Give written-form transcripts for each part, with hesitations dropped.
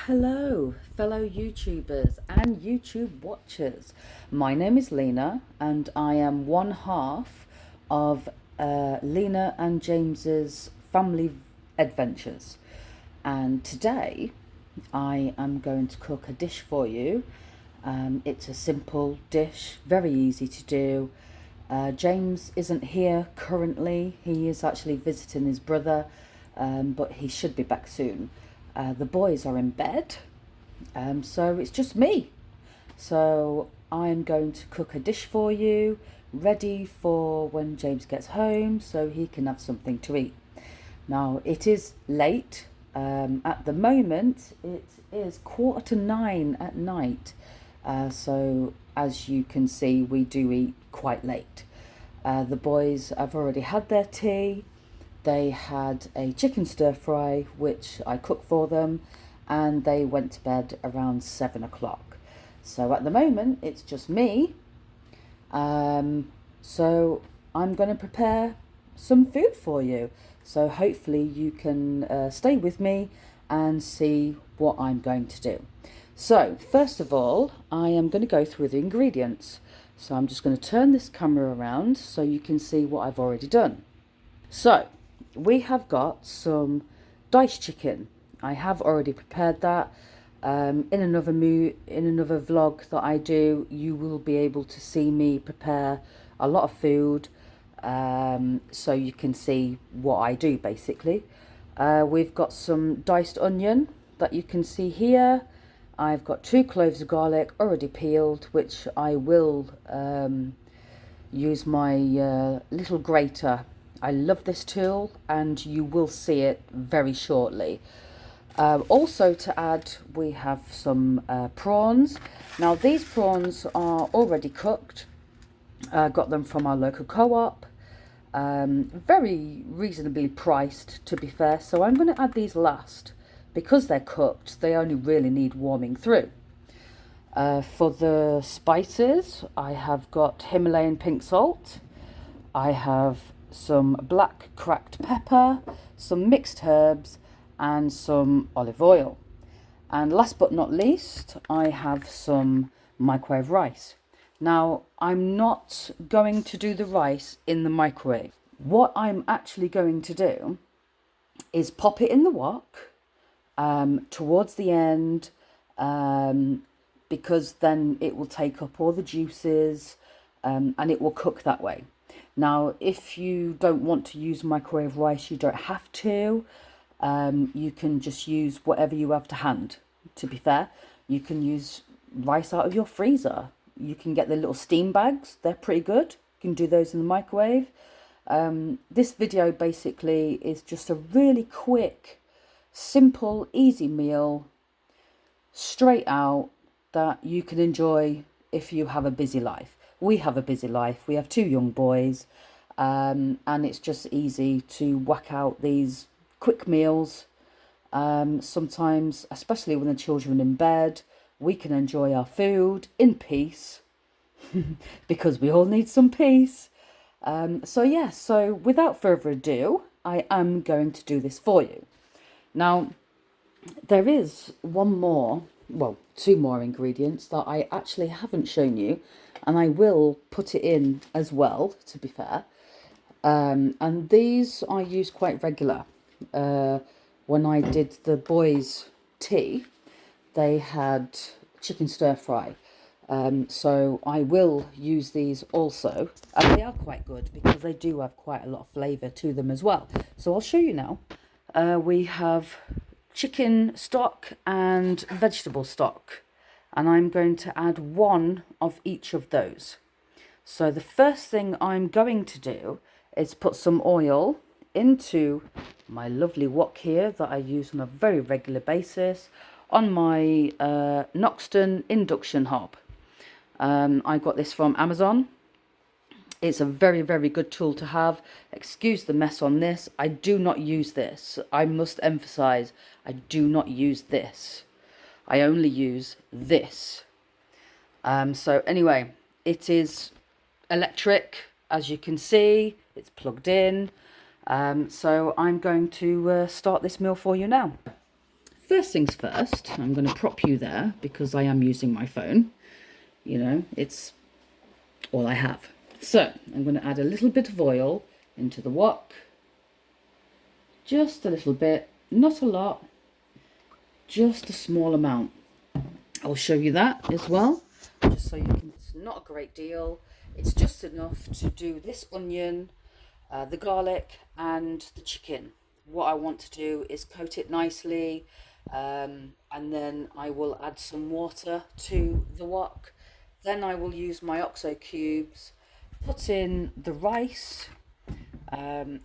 Hello, fellow YouTubers and YouTube watchers. My name is Lena, and I am one half of Lena and James's family adventures. And today I am going to cook a dish for you. It's a simple dish, very easy to do. James isn't here currently. He is actually visiting his brother, but he should be back soon. The boys are in bed, so it's just me. So I'm going to cook a dish for you, ready for when James gets home so he can have something to eat. Now, it is late. At the moment, it is 9:15 at night. So, as you can see, we do eat quite late. The boys have already had their tea. They had a chicken stir fry, which I cooked for them, and they went to bed around 7 o'clock. So, at the moment, it's just me. So, I'm going to prepare some food for you. So hopefully you can stay with me and see what I'm going to do. So first of all, I am going to go through the ingredients. So I'm just going to turn this camera around so you can see what I've already done. So we have got some diced chicken. I have already prepared that. In another vlog that I do, you will be able to see me prepare a lot of food. So you can see what I do basically. We've got some diced onion that you can see here. I've got 2 cloves of garlic already peeled, which I will use my little grater. I love this tool and you will see it very shortly. Also to add, we have some prawns. Now these prawns are already cooked. Got them from our local co-op. Very reasonably priced, to be fair, so I'm going to add these last. Because they're cooked, they only really need warming through. For the spices, I have got Himalayan pink salt, I have some black cracked pepper, some mixed herbs, and some olive oil. And last but not least, I have some microwave rice. Now, I'm not going to do the rice in the microwave. What I'm actually going to do is pop it in the wok towards the end, because then it will take up all the juices and it will cook that way. Now, if you don't want to use microwave rice, you don't have to. You can just use whatever you have to hand, to be fair. You can use rice out of your freezer. You can get the little steam bags. They're pretty good. You can do those in the microwave. This video basically is just a really quick, simple, easy meal, straight out, that you can enjoy if you have a busy life. We have a busy life. We have 2 young boys, and it's just easy to whack out these quick meals. Sometimes, especially when the children are in bed, we can enjoy our food in peace because we all need some peace. So without further ado, I am going to do this for you. Now, there is 2 more ingredients that I actually haven't shown you, and I will put it in as well, to be fair. And these I use quite regular. When I did the boys' tea, they had chicken stir fry. So I will use these also, and they are quite good because they do have quite a lot of flavour to them as well. So I'll show you now. We have chicken stock and vegetable stock, and I'm going to add 1 of each of those. So the first thing I'm going to do is put some oil into my lovely wok here that I use on a very regular basis on my Noxton induction hob. I got this from Amazon. It's a very, very good tool to have. Excuse the mess on this. I do not use this. I must emphasize, I do not use this. I only use this. So anyway, it is electric, as you can see. It's plugged in. So I'm going to start this meal for you now. first things first, I'm going to prop you there because I am using my phone. You know, it's all I have. So I'm going to add a little bit of oil into the wok. Just a little bit, not a lot, just a small amount. I'll show you that as well, just so you can, it's not a great deal. It's just enough to do this onion, the garlic and the chicken. What I want to do is coat it nicely, and then I will add some water to the wok. Then I will use my OXO cubes, put in the rice.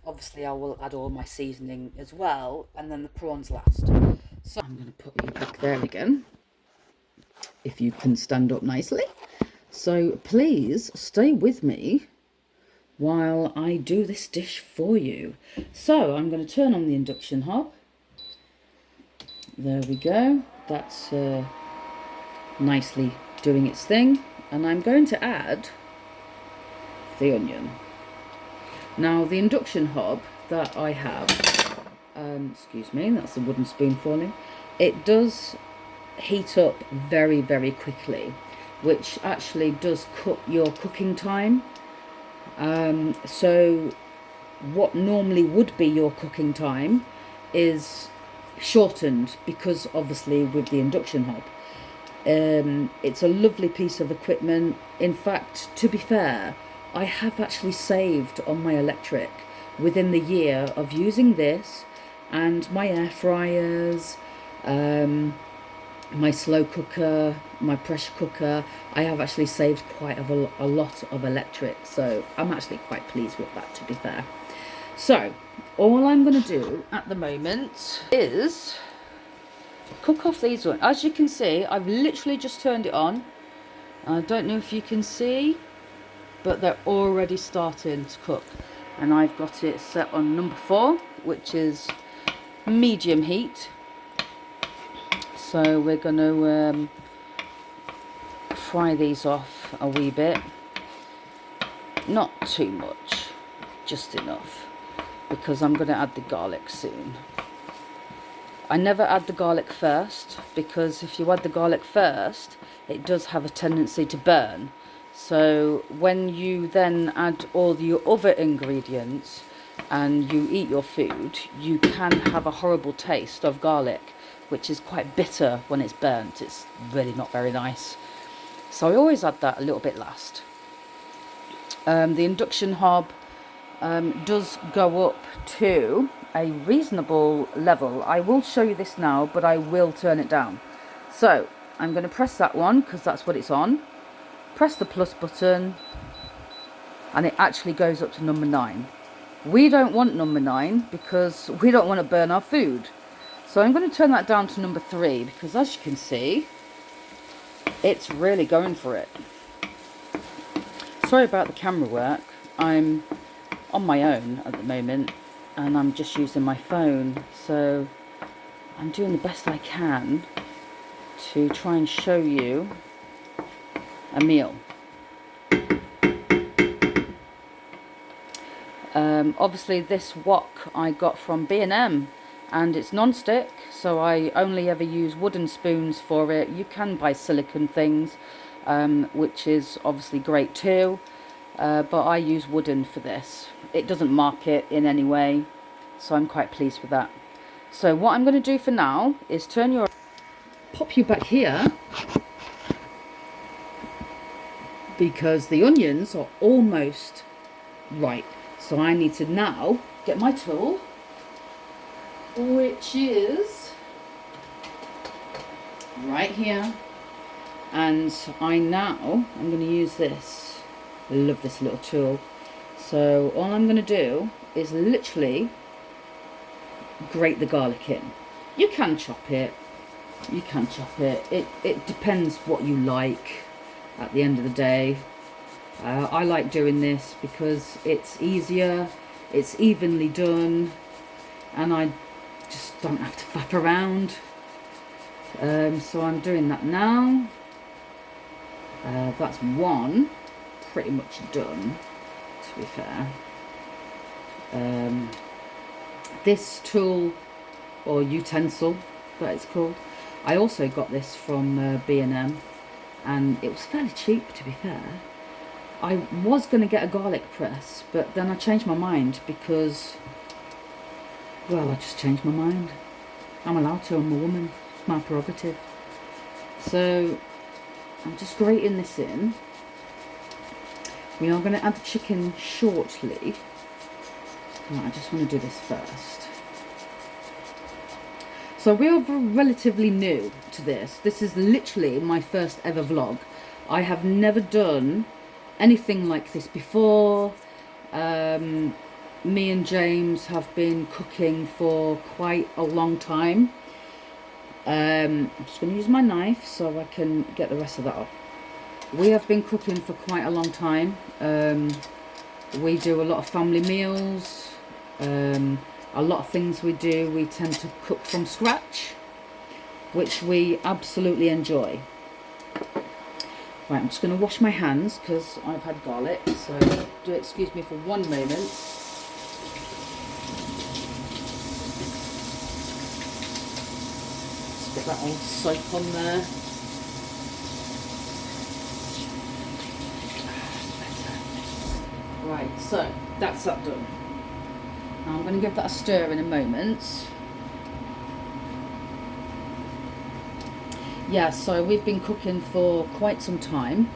Obviously I will add all my seasoning as well, and then the prawns last. So I'm going to put you back there again, if you can stand up nicely. So please stay with me while I do this dish for you. So I'm going to turn on the induction hob. There we go. That's nicely doing its thing. And I'm going to add the onion. Now the induction hob that I have, excuse me, that's a wooden spoon falling. It does heat up very, very quickly, which actually does cut your cooking time. So what normally would be your cooking time is shortened because obviously with the induction hob. It's a lovely piece of equipment. In fact, to be fair, I have actually saved on my electric within the year of using this and my air fryers, my slow cooker, my pressure cooker. I have actually saved quite a lot of electric, so I'm actually quite pleased with that, to be fair. So all I'm going to do at the moment is cook off these ones. As you can see, I've literally just turned it on. I don't know if you can see, but they're already starting to cook, and I've got it set on number 4, which is medium heat. So we're going to fry these off a wee bit, not too much, just enough, because I'm going to add the garlic soon. I never add the garlic first, because if you add the garlic first, it does have a tendency to burn. So when you then add all your other ingredients and you eat your food, you can have a horrible taste of garlic, which is quite bitter when it's burnt. It's really not very nice. So I always add that a little bit last. The induction hob does go up to a reasonable level. I will show you this now, but I will turn it down. So I'm going to press that one because that's what it's on. Press the plus button and it actually goes up to number 9. We don't want number 9 because we don't want to burn our food. So I'm going to turn that down to number 3 because, as you can see, it's really going for it. Sorry about the camera work. I'm on my own at the moment and I'm just using my phone, so I'm doing the best I can to try and show you a meal. Obviously this wok I got from B&M, and it's non-stick, so I only ever use wooden spoons for it. You can buy silicone things, which is obviously great too, but I use wooden for this. It doesn't mark it in any way, so I'm quite pleased with that. So what I'm going to do for now is pop you back here, because the onions are almost right. So I need to now get my tool, which is right here, and I'm going to use this. I love this little tool. So all I'm going to do is literally grate the garlic in. You can chop it, it depends what you like at the end of the day. I like doing this because it's easier, it's evenly done, and I just don't have to faff around. So I'm doing that now. That's one pretty much done, to be fair. This tool or utensil that it's called. I also got this from B&M, and it was fairly cheap, to be fair. I was going to get a garlic press, but then I changed my mind because, well, I just changed my mind. I'm allowed to, I'm a woman, it's my prerogative. So I'm just grating this in. We are going to add the chicken shortly. Right, I just want to do this first. So we are relatively new to this. This is literally my first ever vlog. I have never done anything like this before. Me and James have been cooking for quite a long time. I'm just going to use my knife so I can get the rest of that off. We have been cooking for quite a long time. We do a lot of family meals. A lot of things we do, we tend to cook from scratch, which we absolutely enjoy. Right, I'm just going to wash my hands because I've had garlic, so do excuse me for one moment. Let's get that old soap on there. Right, so that's that done. Now I'm going to give that a stir in a moment. Yeah, so we've been cooking for quite some time.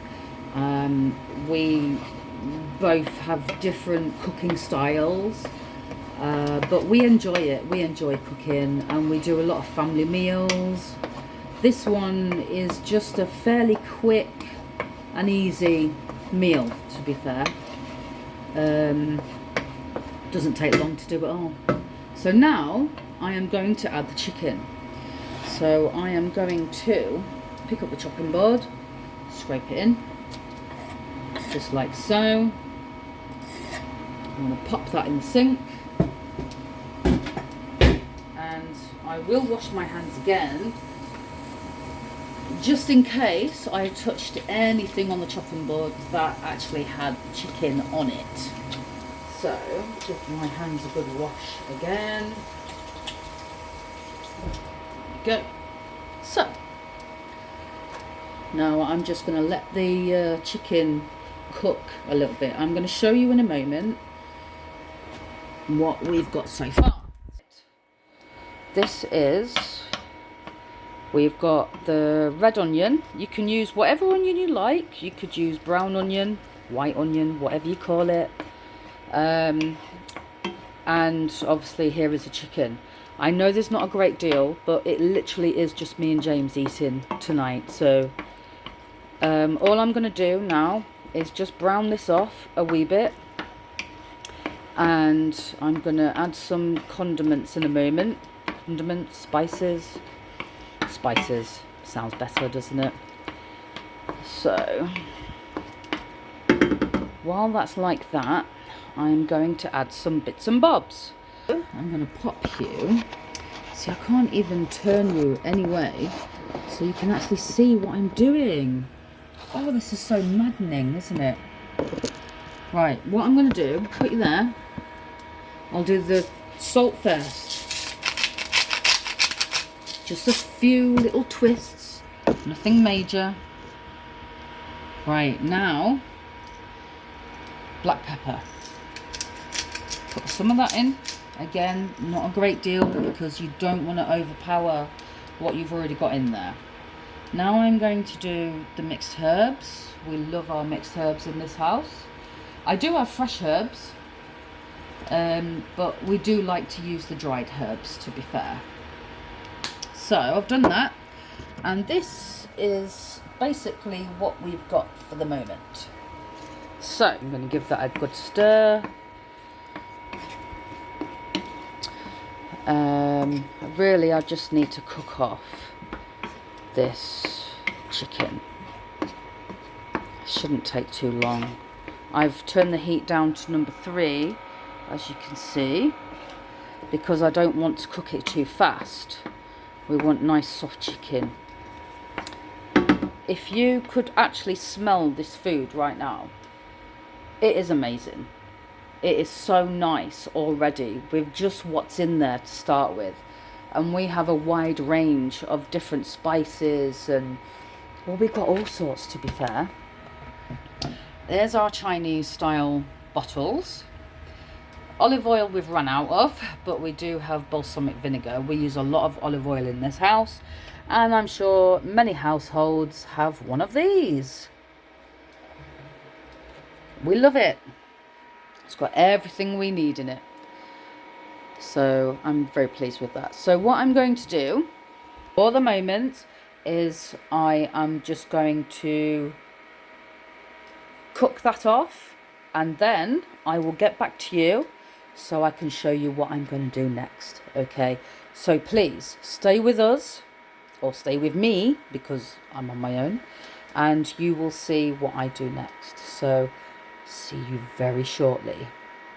We both have different cooking styles, but we enjoy it. We enjoy cooking, and we do a lot of family meals. This one is just a fairly quick and easy meal, to be fair. Doesn't take long to do it all. So now I am going to add the chicken. So I am going to pick up the chopping board, scrape it in, just like so. I'm going to pop that in the sink, and I will wash my hands again, just in case I touched anything on the chopping board that actually had chicken on it. So, give my hands a good wash again. Go. So, now I'm just going to let the chicken cook a little bit. I'm going to show you in a moment what we've got so far. This is, we've got the red onion. You can use whatever onion you like. You could use brown onion, white onion, whatever you call it. And obviously here is the chicken. I know there's not a great deal, but it literally is just me and James eating tonight. So all I'm going to do now is just brown this off a wee bit, and I'm going to add some condiments in a moment. Condiments, spices sounds better, doesn't it? So while that's like that, I'm going to add some bits and bobs. I'm going to pop you. See, I can't even turn you anyway, so you can actually see what I'm doing. Oh, this is so maddening, isn't it? Right, what I'm going to do, put you there. I'll do the salt first. Just a few little twists, nothing major. Right, now, black pepper. Put some of that in. Again, not a great deal because you don't want to overpower what you've already got in there. Now I'm going to do the mixed herbs. We love our mixed herbs in this house. I do have fresh herbs, but we do like to use the dried herbs, to be fair. So I've done that, and this is basically what we've got for the moment. So I'm going to give that a good stir. Really, I just need to cook off this chicken. Shouldn't take too long. I've turned the heat down to number 3, as you can see, because I don't want to cook it too fast. We want nice soft chicken. If you could actually smell this food right now, it is amazing. It is so nice already with just what's in there to start with. and we have a wide range of different spices, and well, we've got all sorts, to be fair. There's our Chinese style bottles. Olive oil we've run out of, but we do have balsamic vinegar. We use a lot of olive oil in this house, and I'm sure many households have one of these. We love it. It's got everything we need in it. So I'm very pleased with that. So what I'm going to do for the moment is I am just going to cook that off, and then I will get back to you so I can show you what I'm going to do next. Okay, so please stay with us, or stay with me, because I'm on my own, and you will see what I do next. So see you very shortly.